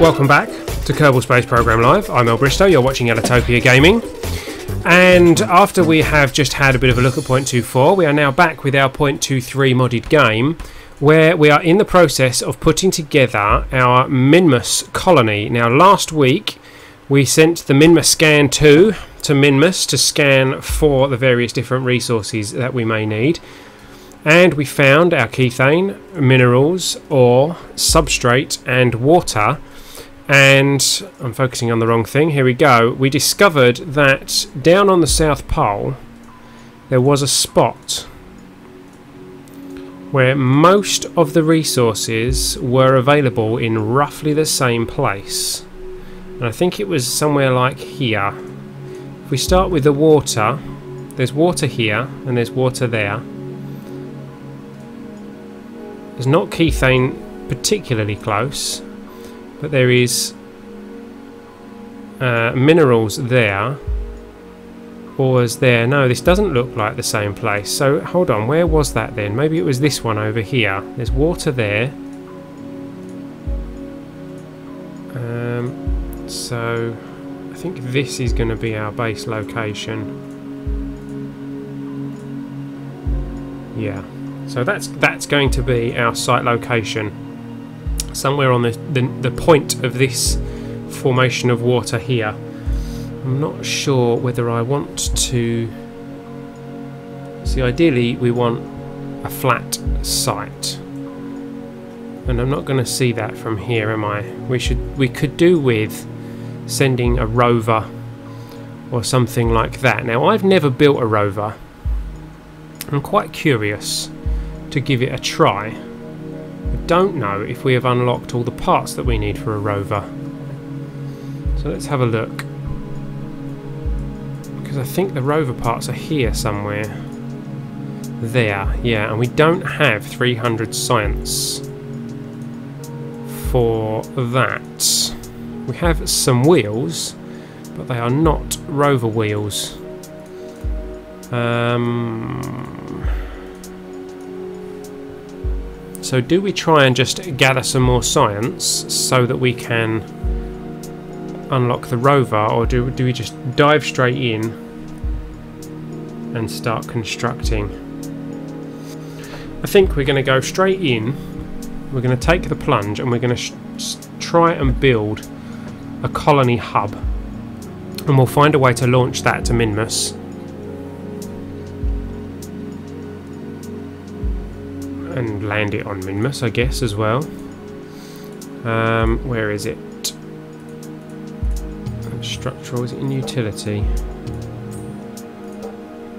Welcome back to Kerbal Space Program Live. I'm El Bristow, you're watching Ellitopia Gaming. And after we have just had a bit of a look at 0.24, we are now back with our 0.23 modded game, where we are in the process of putting together our Minmus Kolony. Now last week we sent the Minmus Scan 2 to Minmus to scan for the various different resources that we may need. And we found our kethane, minerals, ore, substrate and water. And I'm focusing on the wrong thing. Here we go. We discovered that down on the South Pole there was a spot where most of the resources were available in roughly the same place. And I think it was somewhere like here. If we start with the water, there's water here and there's water there. There's not kethane particularly close, but there is minerals there, ores there. No, this doesn't look like the same place. So hold on, where was that then? Maybe it was this one over here. There's water there. So I think this is going to be our base location. Yeah. So that's going to be our site location, somewhere on the point of this formation of water here. I'm not sure whether I want to see. Ideally we want a flat site, and I'm not going to see that from here, am I? We could do with sending a rover or something like that. Now I've never built a rover. I'm quite curious to give it a try. I don't know if we have unlocked all the parts that we need for a rover. So let's have a look. Because I think the rover parts are here somewhere. There, yeah, and we don't have 300 science for that. We have some wheels, but they are not rover wheels. So do we try and just gather some more science so that we can unlock the rover, or do we just dive straight in and start constructing? I think we're going to go straight in, we're going to take the plunge, and we're going to try and build a colony hub, and we'll find a way to launch that to Minmus. And land it on Minmus, I guess, as well. Where is it? Structural, is it in utility?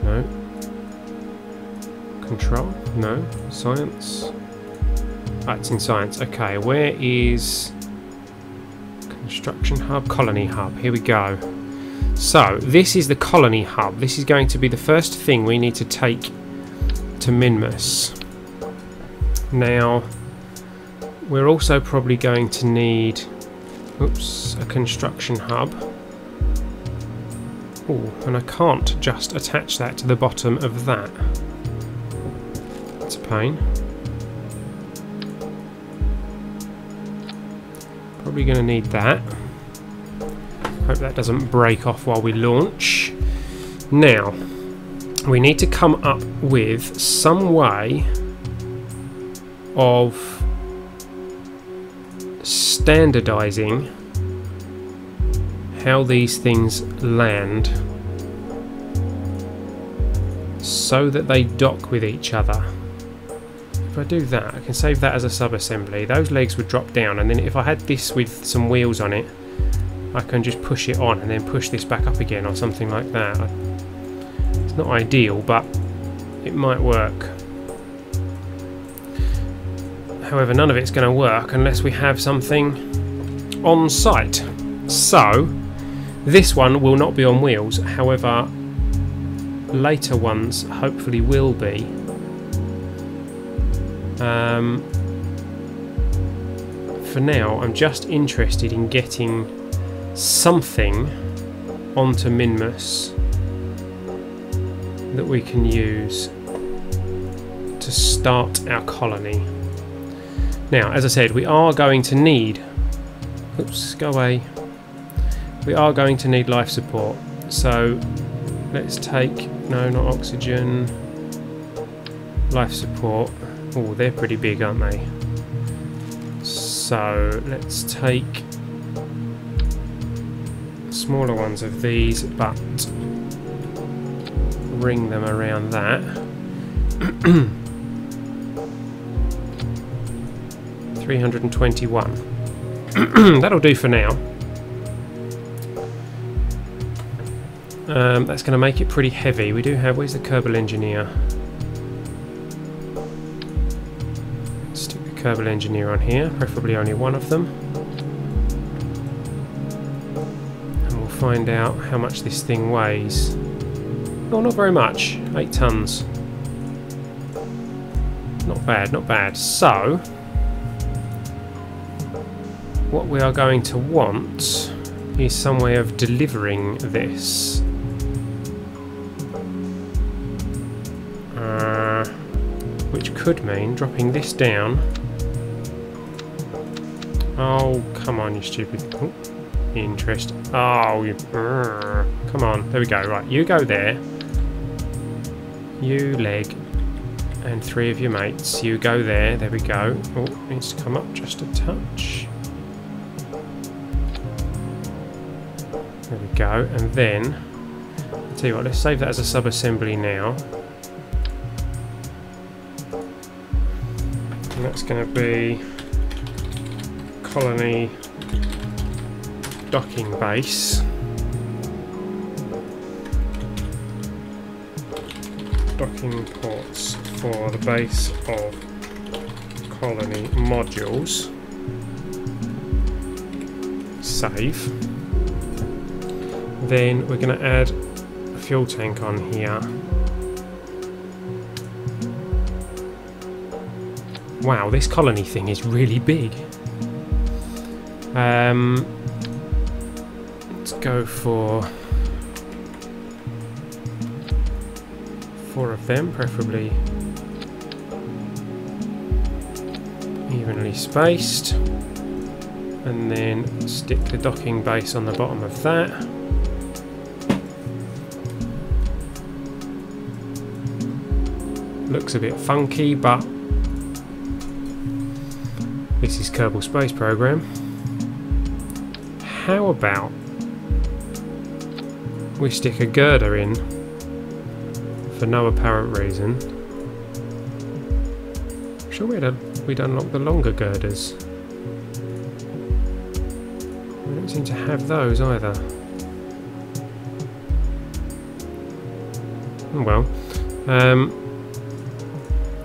No. Control? No. Science? Ah, it's in science. Okay, where is construction hub? Colony hub. Here we go. So, this is the colony hub. This is going to be the first thing we need to take to Minmus. Now, we're also probably going to need, a construction hub. Oh, and I can't just attach that to the bottom of that. That's a pain. Probably going to need that. Hope that doesn't break off while we launch. Now, we need to come up with some way of standardizing how these things land so that they dock with each other. If I do that, I can save that as a sub-assembly. Those legs would drop down, and then if I had this with some wheels on it, I can just push it on and then push this back up again or something like that. It's not ideal, but it might work. However, none of it's going to work unless we have something on site. So, this one will not be on wheels. However, later ones hopefully will be. For now, I'm just interested in getting something onto Minmus that we can use to start our colony. Now, as I said, we are going to need Oops, go away. We are going to need life support, so let's take, no, not oxygen, life support. Oh, they're pretty big, aren't they? So let's take smaller ones of these, but ring them around that. 321. That'll do for now. That's going to make it pretty heavy. We do have, where's the Kerbal engineer? Stick the Kerbal engineer on here, preferably only one of them. And we'll find out how much this thing weighs. Oh, not very much. 8 tons. Not bad, not bad. So, what we are going to want is some way of delivering this. Which could mean dropping this down. Oh, come on, you stupid. Oh, interest. Oh, you. Come on. There we go. Right, you go there. You leg. And 3 of your mates. You go there. There we go. Oh, needs to come up just a touch. There we go. And then, I'll tell you what, let's save that as a sub-assembly now. And that's going to be colony docking base. Docking ports for the base of colony modules. Save. Then we're going to add a fuel tank on here. Wow, this colony thing is really big. Let's go for 4 of them, preferably evenly spaced. And then stick the docking base on the bottom of that. Looks a bit funky, but this is Kerbal Space Program. How about we stick a girder in for no apparent reason? I'm sure we'd unlock the longer girders. We don't seem to have those either. Oh well.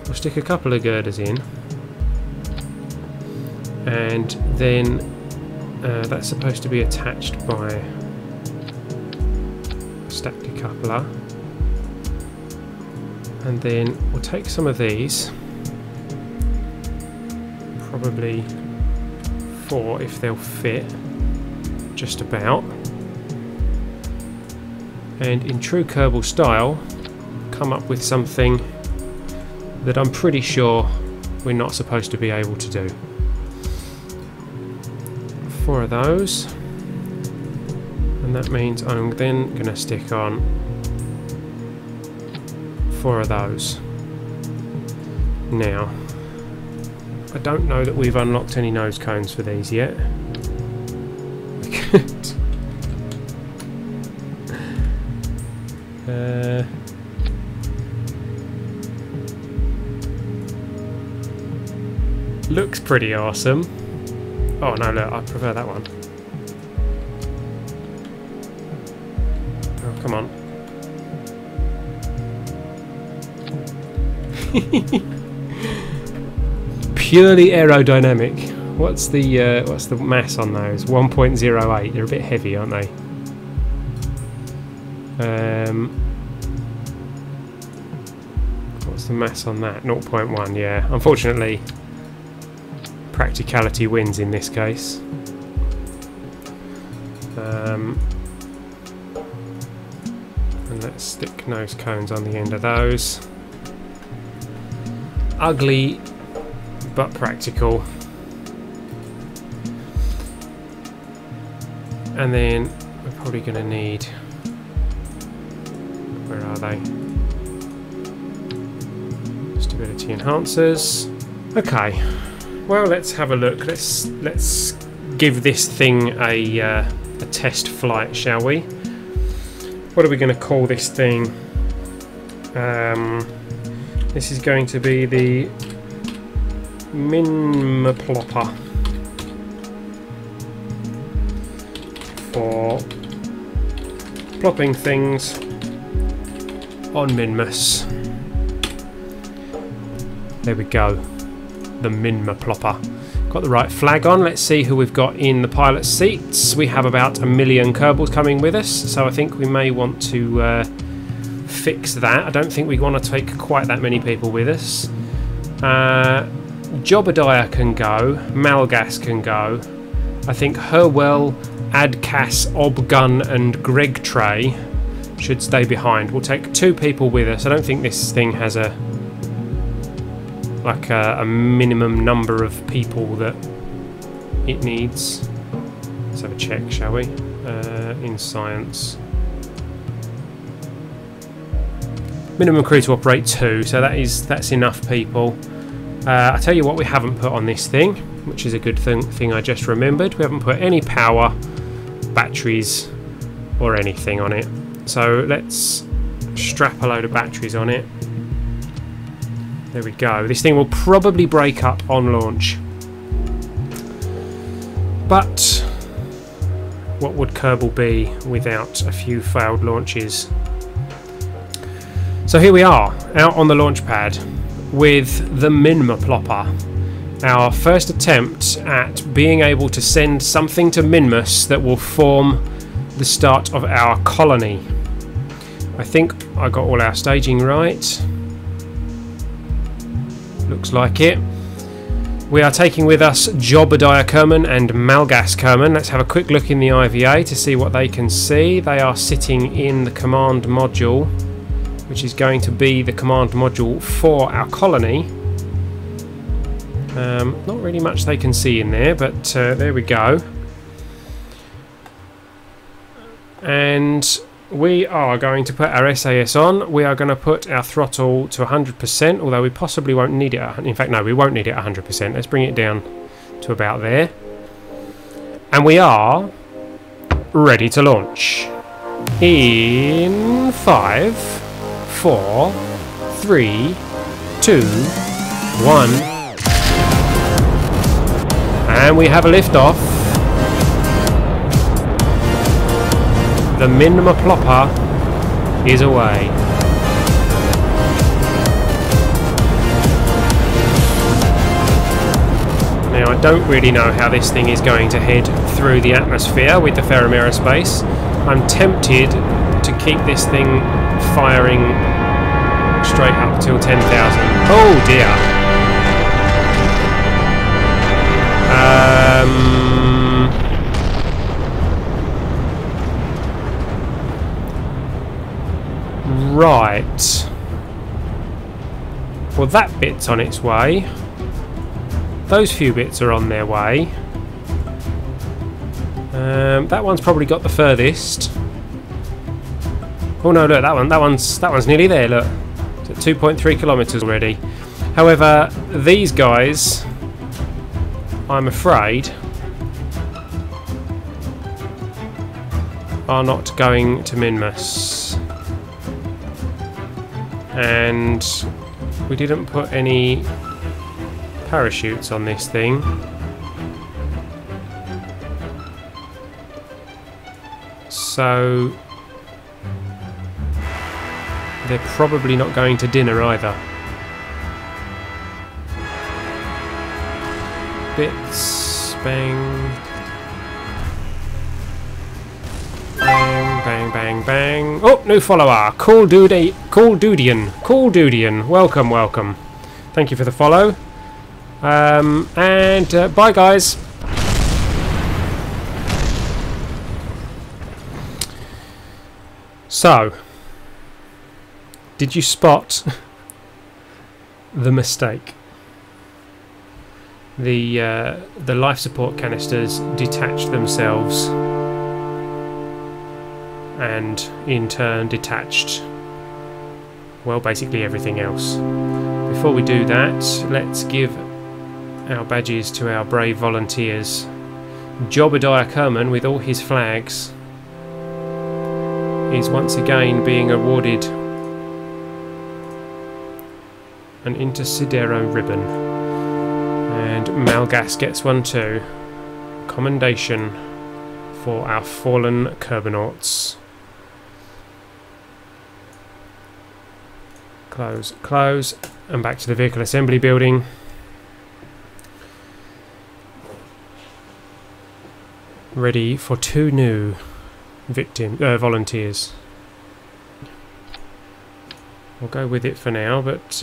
We'll stick a couple of girders in. And then that's supposed to be attached by a stack decoupler. And then we'll take some of these, probably 4 if they'll fit, just about. And in true Kerbal style, come up with something that I'm pretty sure we're not supposed to be able to do. 4 of those, and that means I'm then going to stick on 4 of those. Now, I don't know that we've unlocked any nose cones for these yet. We could. Looks pretty awesome. Oh no, look, I prefer that one. Oh, come on. Purely aerodynamic. What's the mass on those? 1.08. They're a bit heavy, aren't they? What's the mass on that? 0.1. Yeah. Unfortunately, practicality wins in this case. And let's stick nose cones on the end of those. Ugly but practical. And then we're probably going to need... Where are they? Stability enhancers. Okay. Well, let's have a look. Let's give this thing a test flight, shall we? What are we going to call this thing? This is going to be the Minmus for plopping things on Minmus. There we go. The Minmus plopper. Got the right flag on. Let's see who we've got in the pilot seats. We have about 1 million Kerbals coming with us, so I think we may want to fix that. I don't think we want to take quite that many people with us. Jobadiah can go. Malgas can go. I think Herwell, Adcas, Obgun and Greg Trey should stay behind. We'll take 2 people with us. I don't think this thing has a minimum number of people that it needs. Let's have a check, shall we? In science. Minimum crew to operate 2, so that's enough people. I tell you what we haven't put on this thing, which is a good thing I just remembered. We haven't put any power, batteries or anything on it. So let's strap a load of batteries on it. There we go. This thing will probably break up on launch. But what would Kerbal be without a few failed launches? So here we are, out on the launch pad with the Minmus plopper. Our first attempt at being able to send something to Minmus that will form the start of our colony. I think I got all our staging right. Looks like it. We are taking with us Jobadiah Kerman and Malgas Kerman. Let's have a quick look in the IVA to see what they can see. They are sitting in the command module, which is going to be the command module for our colony. Not really much they can see in there, but there we go. And we are going to put our SAS on. We are going to put our throttle to 100%, although we possibly won't need it. In fact, no, we won't need it 100%. Let's bring it down to about there. And we are ready to launch. In 5, 4, 3, 2, 1. And we have a liftoff. The Minmus plopper is away. Now, I don't really know how this thing is going to head through the atmosphere with the Ferrum Aerospace. I'm tempted to keep this thing firing straight up till 10,000. Oh dear. Right. Well, that bit's on its way. Those few bits are on their way. That one's probably got the furthest. Oh no, look, that one's nearly there, look. It's at 2.3 kilometers already. However, these guys, I'm afraid, are not going to Minmus. And we didn't put any parachutes on this thing. So they're probably not going to dinner either. Bits, bang. Bang, bang, bang, bang. Oh, new follower. Cool Dudian. Welcome, welcome. Thank you for the follow. Bye, guys. So, did you spot the mistake? The life support canisters detached themselves and in turn detached, well, basically everything else. Before we do that, let's give our badges to our brave volunteers. Jobadiah Kerman, with all his flags, is once again being awarded an Intersidero ribbon, and Malgas gets one too. Commendation for our fallen Kerbonauts. Close, close, and back to the vehicle assembly building. Ready for 2 new volunteers. We'll go with it for now, but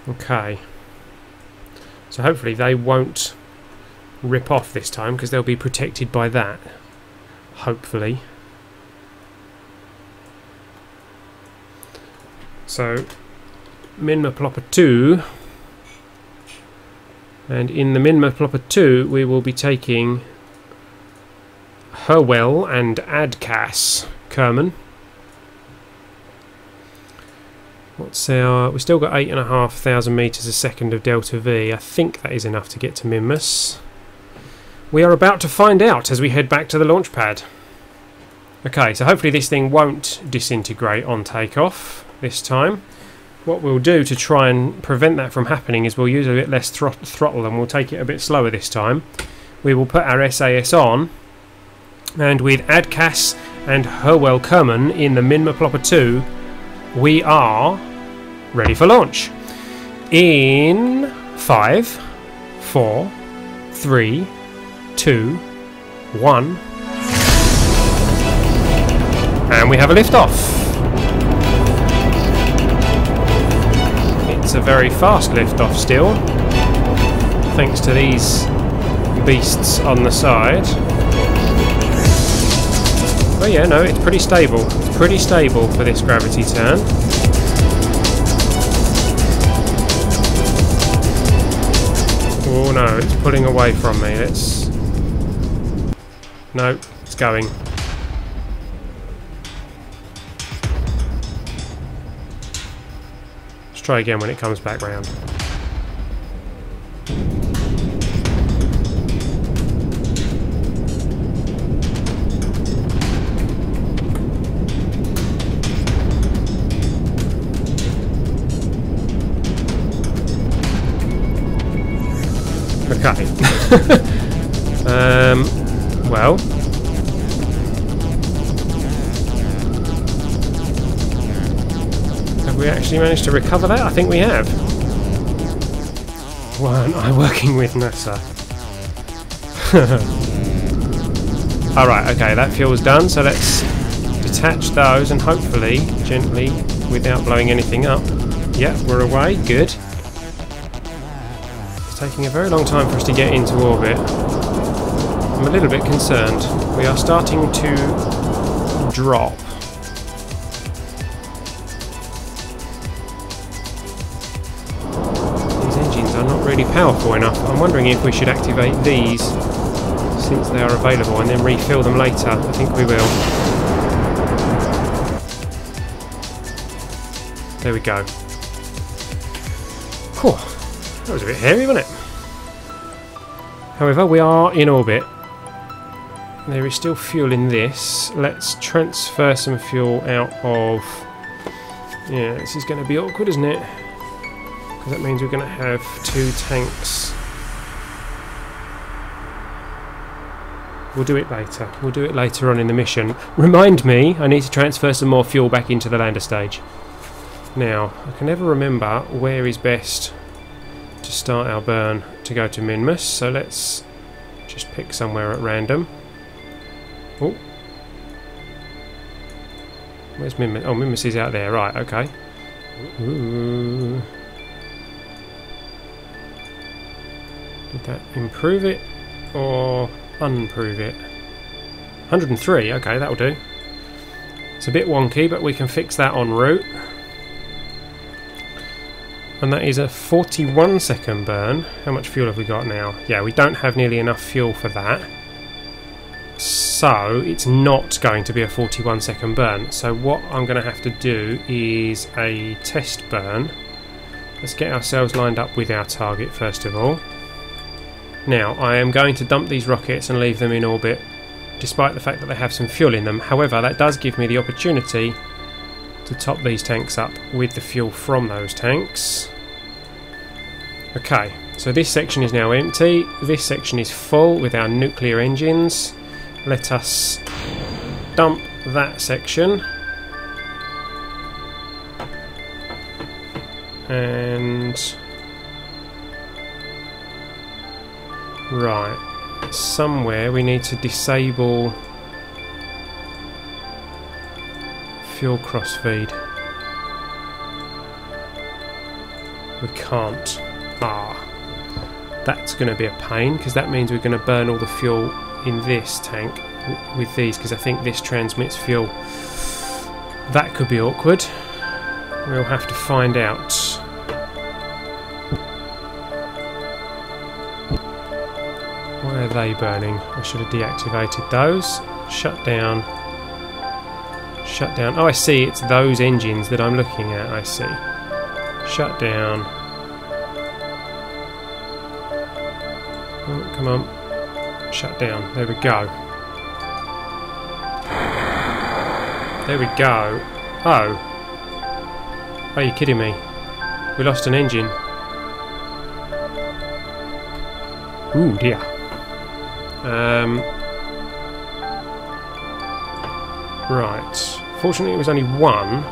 okay. So hopefully they won't rip off this time, because they'll be protected by that. Hopefully. So Minmus 2, and in the Minmus 2 we will be taking Herwell and Adkas Kerman. What's our... we've still got 8,500 metres a second of delta V. I think that is enough to get to Minmus. We are about to find out as we head back to the launch pad. Okay, so hopefully this thing won't disintegrate on takeoff this time. What we'll do to try and prevent that from happening is we'll use a bit less throttle, and we'll take it a bit slower this time. We will put our SAS on, and with Adkas and Herwell Kerman in the Minmus 2, we are ready for launch. In 5, 4, 3, 2, 1, and we have a liftoff. It's a very fast liftoff still, thanks to these beasts on the side. But yeah, no, it's pretty stable. It's pretty stable for this gravity turn. Oh no, it's pulling away from me. Let's... no, it's going. Let's try again when it comes back round. Okay. Well, have we actually managed to recover that? I think we have. Weren't I working with NASA? Alright, okay, that fuel's done, so let's detach those and hopefully, gently, without blowing anything up. Yeah, we're away, good. Taking a very long time for us to get into orbit. I'm a little bit concerned. We are starting to drop. These engines are not really powerful enough. I'm wondering if we should activate these since they are available and then refill them later. I think we will. There we go. Whew. That was a bit hairy, wasn't it? However, we are in orbit. There is still fuel in this. Let's transfer some fuel out of... yeah, this is going to be awkward, isn't it? Because that means we're going to have 2 tanks. We'll do it later. We'll do it later on in the mission. Remind me, I need to transfer some more fuel back into the lander stage. Now, I can never remember where is best to start our burn to go to Minmus, so let's just pick somewhere at random. Oh, where's Minmus? Oh, Minmus is out there, right, okay. Ooh. Did that improve it or unprove it? 103, okay, that'll do. It's a bit wonky, but we can fix that en route. And that is a 41-second burn. How much fuel have we got now? Yeah, we don't have nearly enough fuel for that. So it's not going to be a 41-second burn. So what I'm going to have to do is a test burn. Let's get ourselves lined up with our target first of all. Now, I am going to dump these rockets and leave them in orbit, despite the fact that they have some fuel in them. However, that does give me the opportunity to top these tanks up with the fuel from those tanks. Okay, so this section is now empty. This section is full with our nuclear engines. Let us dump that section. And right, somewhere we need to disable fuel crossfeed. We can't. That's going to be a pain, because that means we're going to burn all the fuel in this tank with these, because I think this transmits fuel. That could be awkward. We'll have to find out. Why are they burning? I should have deactivated those. Shut down. Shut down. Oh, I see. It's those engines that I'm looking at. I see. Shut down. Oh, come on. Shut down. There we go. There we go. Oh. Are you kidding me? We lost an engine. Ooh, dear. Right. Fortunately, it was only one.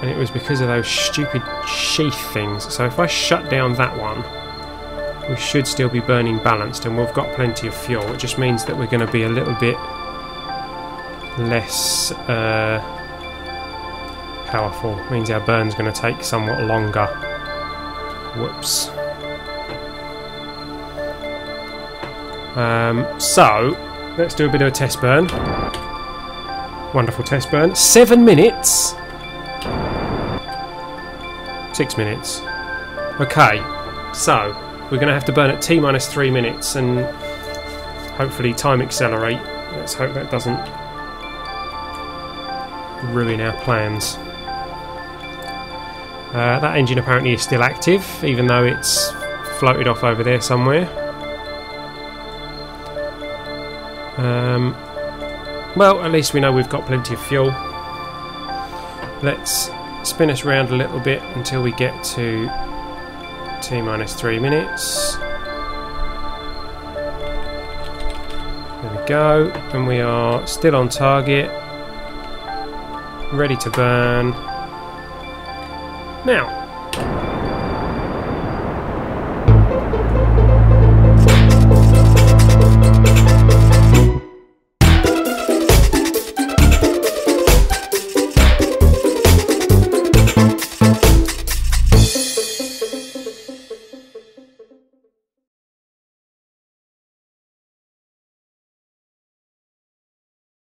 And it was because of those stupid sheath things. So if I shut down that one, we should still be burning balanced, and we've got plenty of fuel. It just means that we're going to be a little bit less powerful. It means our burn's going to take somewhat longer. Whoops. So let's do a bit of a test burn. Wonderful test burn. 7 minutes. 6 minutes. Okay, so we're going to have to burn at T-3 minutes and hopefully time accelerate. Let's hope that doesn't ruin our plans. That engine apparently is still active, even though it's floated off over there somewhere. Well, at least we know we've got plenty of fuel. Let's spin us around a little bit until we get to T-3 minutes. There we go, and we are still on target, ready to burn. Now,